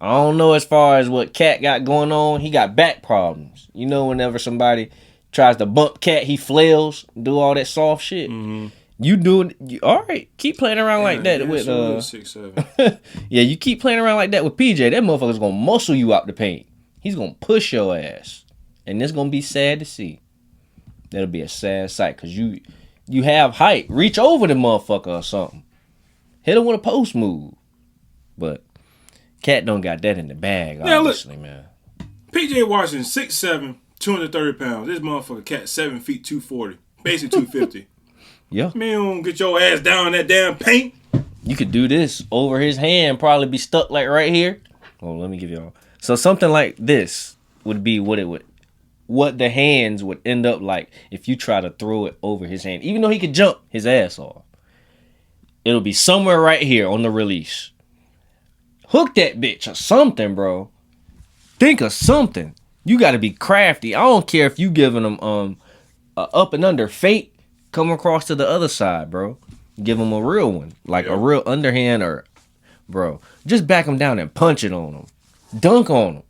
I don't know as far as what Cat got going on. He got back problems. You know, whenever somebody tries to bump Cat, he flails, do all that soft shit.
Mm-hmm.
You doing all right? Keep playing around like that with
6'7".
yeah, you keep playing around like that with PJ. That motherfucker's gonna muscle you out the paint. He's gonna push your ass, and it's gonna be sad to see. That'll be a sad sight because you have height. Reach over the motherfucker or something. Hit him with a post move. But Cat don't got that in the bag, obviously, man.
PJ Washington 6'7", 230 pounds. This motherfucker Cat 7 feet 240, basically 250.
Yeah.
Man, don't get your ass down in that damn paint.
You could do this over his hand, probably be stuck like right here. Oh, let me give you all. So something like this would be what the hands would end up like if you try to throw it over his hand. Even though he could jump his ass off. It'll be somewhere right here on the release. Hook that bitch or something, bro. Think of something. You got to be crafty. I don't care if you giving them a up and under fake. Come across to the other side, bro. Give him a real one. Like a real underhand or... Bro, just back him down and punch it on him. Dunk on him.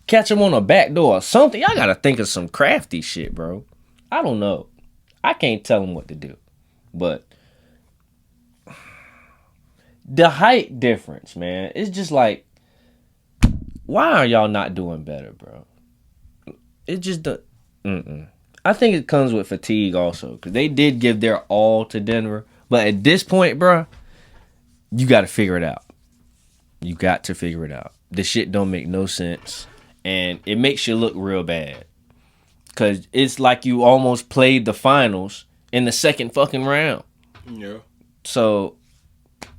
Catch him on a back door or something. Y'all got to think of some crafty shit, bro. I don't know. I can't tell him what to do. But... the height difference, man. It's just like... why are y'all not doing better, bro? It just... I think it comes with fatigue also. Because they did give their all to Denver. But at this point, bro, you got to figure it out. You got to figure it out. This shit don't make no sense. And it makes you look real bad. Because it's like you almost played the finals in the second fucking round.
Yeah.
So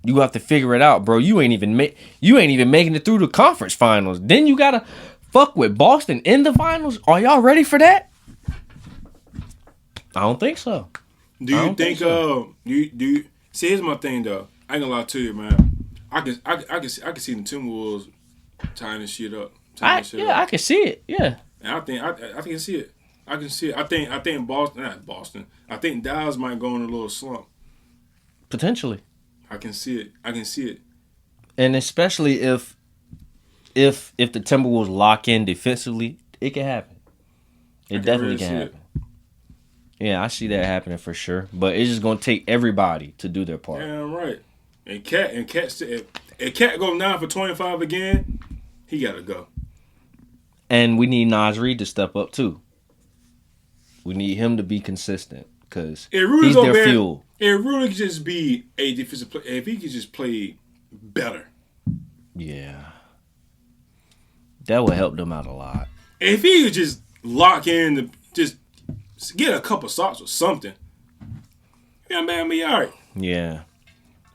you have to figure it out, bro. You ain't even making it through the conference finals. Then you got to fuck with Boston in the finals? Are y'all ready for that? I don't think so.
Do you think so. You see? Here's my thing though. I ain't gonna lie to you, man. I can see the Timberwolves tying this shit up.
I can see it. Yeah.
And I can see it. I can see it. I think Boston, not Boston. I think Dallas might go in a little slump.
Potentially.
I can see it.
And especially if the Timberwolves lock in defensively, it can happen. It definitely can happen. Yeah, I see that happening for sure. But it's just gonna take everybody to do their part.
Damn right. And Cat if Cat go 9 for 25 again, he gotta go.
And we need Naz Reid to step up too. We need him to be consistent because he's their fuel.
It really could just be a defensive play. If he could just play better.
Yeah. That would help them out a lot.
If he could just lock in, just get a couple shots or something. Yeah, man, be all right.
Yeah.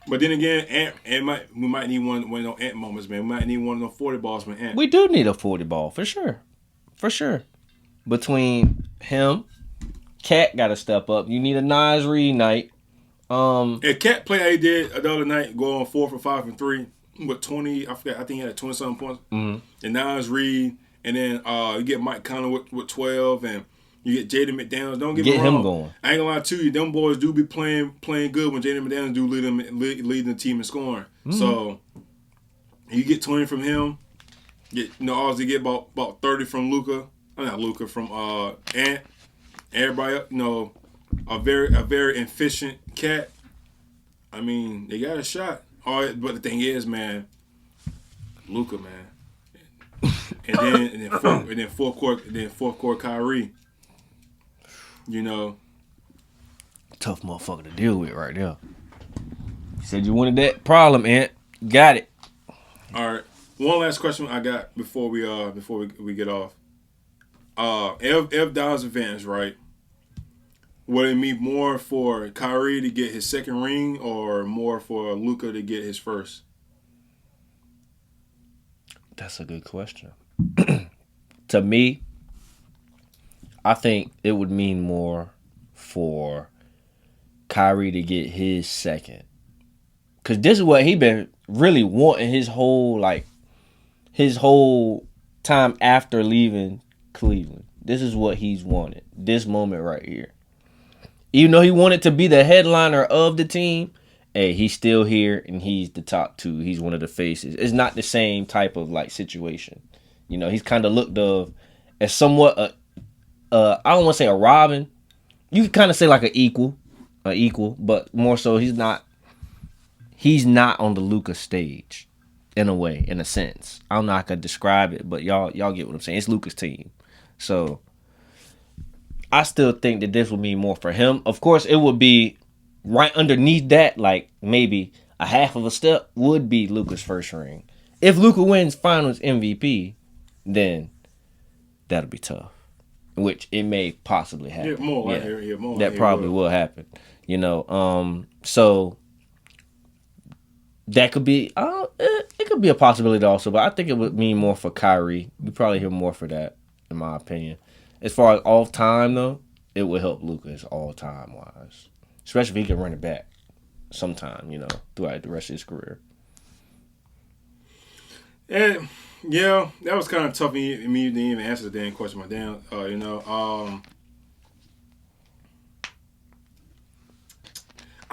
But then again, we might need one of those Ant moments, man. We might need one of those 40 balls from Ant.
We do need a 40 ball, for sure. For sure. Between him, Cat got to step up. You need a Naz Reid night.
If Cat play how he did the other night, go on 4 for 5 and 3 with 20, I forgot, I think he had 20-something points. Mm-hmm. And Naz Reid, and then you get Mike Conley with 12, and you get Jaden McDaniels. Don't get me wrong.
Him going.
I ain't gonna lie to you. Them boys do be playing good when Jaden McDaniels do lead the team in scoring. Mm-hmm. So you get 20 from him. Obviously get about 30 from Luka. Not Luka, from Ant. Everybody, a very efficient Cat. I mean, they got a shot. But the thing is, man, Luka, man, and then fourth court Kyrie.
Tough motherfucker to deal with right there. You said you wanted that problem, Ant. Got it.
All right. One last question I got before we get off. If Dallas advance, right? Would it mean more for Kyrie to get his second ring or more for Luka to get his first?
That's a good question. To me, I think it would mean more for Kyrie to get his second. Because this is what he been really wanting his whole time after leaving Cleveland. This is what he's wanted. This moment right here. Even though he wanted to be the headliner of the team, hey, he's still here and he's the top two. He's one of the faces. It's not the same type of situation. He's kind of looked of as somewhat I don't want to say a Robin. You can kind of say like an equal. equal, but more so he's not. He's not on the Luka stage, in a way, in a sense. I don't know how I could describe it, but y'all get what I'm saying. It's Luka's team, so I still think that this will mean more for him. Of course, it would be right underneath that, like maybe a half of a step would be Luka's first ring. If Luka wins Finals MVP, then that'll be tough. Which it may possibly happen.
Yeah, more like more.
That probably will happen. You know, so that could be. It could be a possibility also, but I think it would mean more for Kyrie. We probably hear more for that, in my opinion. As far as all time though, it would help Luka all time wise, especially if he can run it back sometime. You know, throughout the rest of his career.
And yeah, that was kind of tough. Me didn't even answer the damn question. I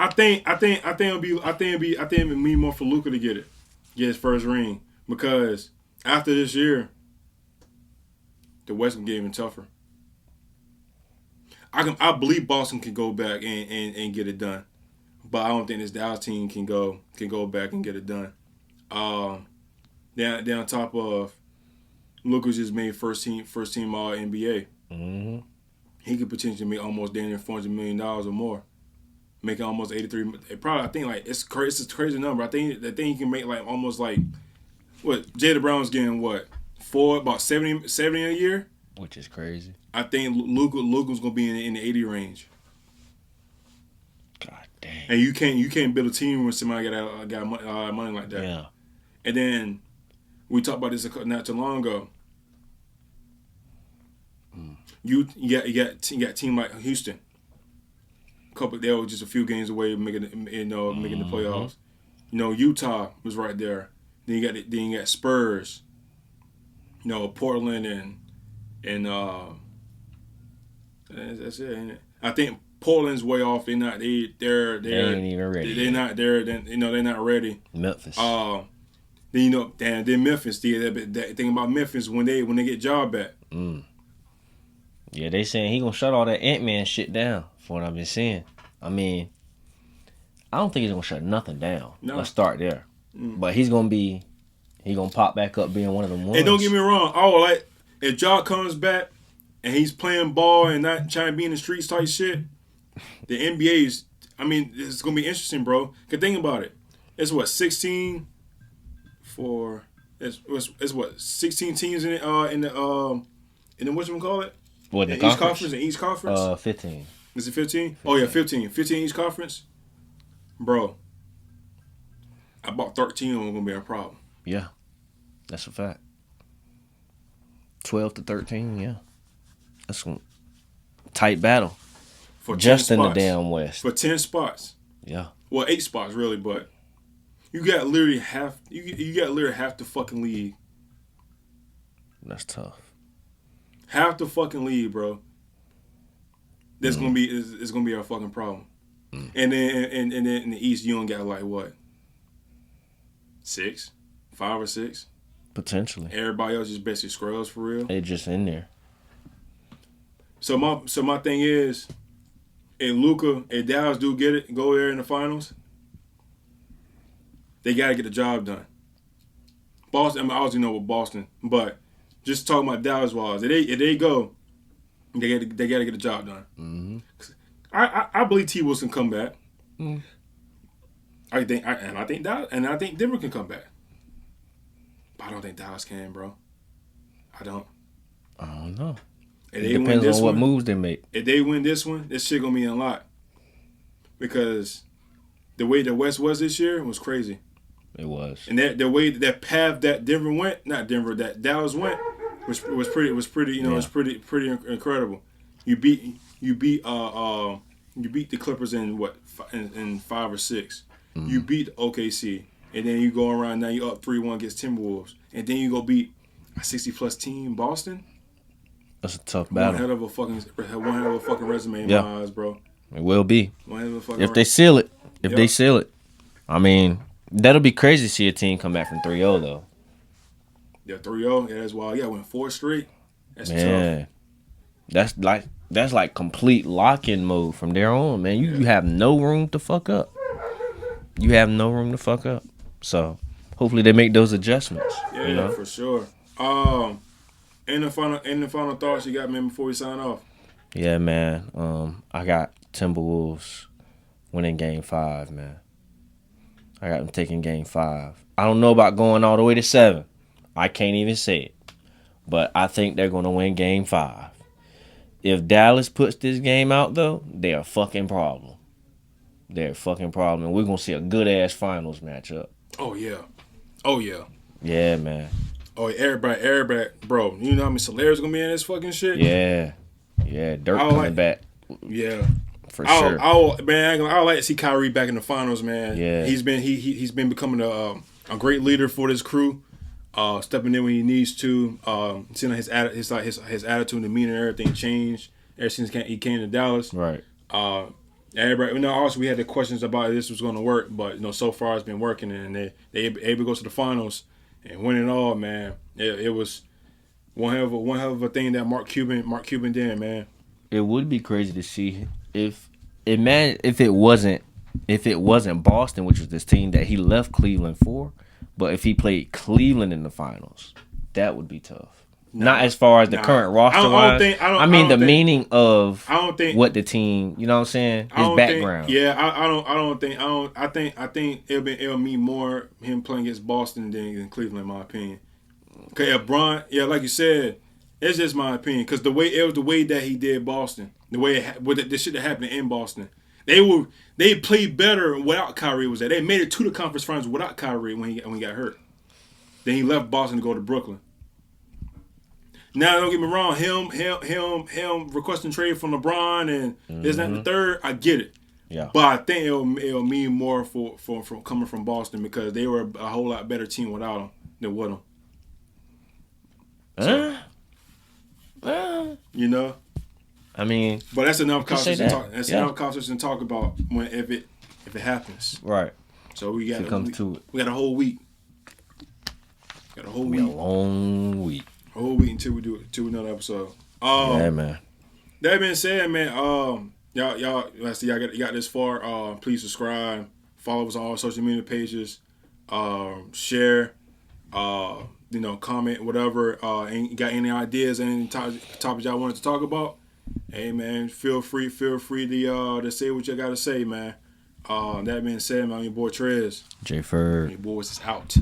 think it'll be more for Luka to get his first ring, because after this year, the West can get even tougher. I believe Boston can go back and get it done, but I don't think this Dallas team can go back and get it done. Down on top of Luka just made first team All NBA.
Mm-hmm.
He could potentially make almost damn near $400 million or more, making almost 83. Probably I think like it's a crazy number. I think he can make like almost like what Jaylen Brown's getting about 70 a year,
which is crazy.
I think Luka's gonna be in the 80 range.
God damn.
And you can't build a team when somebody got money like that.
Yeah.
And then we talked about this not too long ago. You got a team like Houston. They were just a few games away making the playoffs. You know, Utah was right there. Then you got Spurs. You know, Portland and that's it. Ain't it? I think Portland's way off. They ain't
even ready.
They're not there. They're not ready.
Memphis.
Then Memphis. The thing about Memphis when they get job back.
Yeah, they saying he gonna shut all that Ant-Man shit down. From what I've been seeing. I mean, I don't think he's gonna shut nothing down. No. Let's start there. But he gonna pop back up being one of them ones.
And don't get me wrong. Like if Ja comes back and he's playing ball and not trying to be in the streets type shit, the NBA is. I mean, it's gonna be interesting, bro. Cause think about it. It's what 16 for. It's what 16 teams in the whatchamacallit?
What,
in each conference? In each conference?
15.
Is it 15? Oh yeah, 15. 15 each conference. Bro, about 13 of them gonna be a problem.
Yeah, that's a fact. 12 to 13, yeah. That's a tight battle.
For
just in the damn West.
For 10 spots.
Yeah.
Well, 8 spots really, but you got literally half. You got literally half the fucking league.
That's tough.
Half the fucking league, bro. That's gonna be it's gonna be a fucking problem. And then and then in the East, you don't got like what? 5 or 6
potentially.
Everybody else just basically scrubs for real.
They just in there.
So my thing is, if Dallas do go there in the finals, they gotta get the job done. Boston, I mean, obviously know with Boston, but just talking about Dallas wise, if they go, they gotta get the job done.
Mm-hmm.
I believe T-Wolves can come back. I think Denver can come back. But I don't think Dallas can, bro. I don't
know.
If
it depends on what moves they make.
If they win this one, this shit gonna be unlocked. Because the way the West was this year was crazy.
It was.
And the way that path that that Dallas went was pretty incredible. You beat the Clippers in what in 5 or 6. Mm-hmm. You beat OKC, and then you go around now you up 3-1 against Timberwolves, and then you go beat a 60+ team Boston.
That's a tough battle.
One hell of a fucking resume in my eyes, bro.
It will be.
One hell of a fucking
if they seal it. They seal it. I mean, that'll be crazy to see a team come back from 3-0 though.
Yeah, 3-0. Yeah, that's wild. Yeah, went 4 straight. That's
tough. That's like complete lock-in mode from there on, man. You have no room to fuck up. You have no room to fuck up. So hopefully they make those adjustments.
Yeah,
you know?
for sure. Any final thoughts you got, man, before we sign off?
Yeah, man. I got Timberwolves winning Game 5, man. I got them taking Game 5. I don't know about going all the way to 7. I can't even say it. But I think they're going to win Game 5. If Dallas puts this game out, though, they're a fucking problem. They're a fucking problem. And we're going to see a good-ass finals matchup.
Oh, yeah.
Yeah, man.
Oh, everybody, bro. You know how many Solaire's going to be in this fucking shit?
Yeah. Dirk coming back.
Yeah.
For sure.
I would like to see Kyrie back in the finals, man.
Yeah.
He's been becoming a great leader for this crew. Stepping in when he needs to. Seeing his attitude and demeanor and everything changed ever since he came to Dallas.
Right.
Everybody, also we had the questions about if this was going to work, but so far it's been working, and they able to go to the finals and win it all, man. It was one hell of a thing that Mark Cuban did, man.
It would be crazy to see if it wasn't Boston, which was this team that he left Cleveland for, but if he played Cleveland in the finals, that would be tough. Not as far as the current roster wise. I mean the meaning of what the team, you know what I'm saying? His background.
I think it'll mean more him playing against Boston than Cleveland, in my opinion. Okay, Bron, like you said, it's just my opinion. Because the way that he did Boston, the way the shit that happened in Boston, they played better without Kyrie was there. They made it to the conference finals without Kyrie when he got hurt. Then he left Boston to go to Brooklyn. Now, don't get me wrong, him requesting trade from LeBron and this and that, the third, I get it.
Yeah.
But I think it'll mean more for coming from Boston because they were a whole lot better team without him than with him. So,
I mean,
but that's enough conversation. Enough conversation to talk about if it happens.
Right.
So we got
to it.
We got a whole week.
A long week.
A whole week until we do another episode.
Yeah, man.
That being said, man, y'all got this far. Please subscribe, follow us on all social media pages, share, comment, whatever. And got any ideas, any topics y'all wanted to talk about? Hey, man, feel free to say what you got to say, man. That being said, man, your boy Trez.
J. Ferg.
Your boys is out.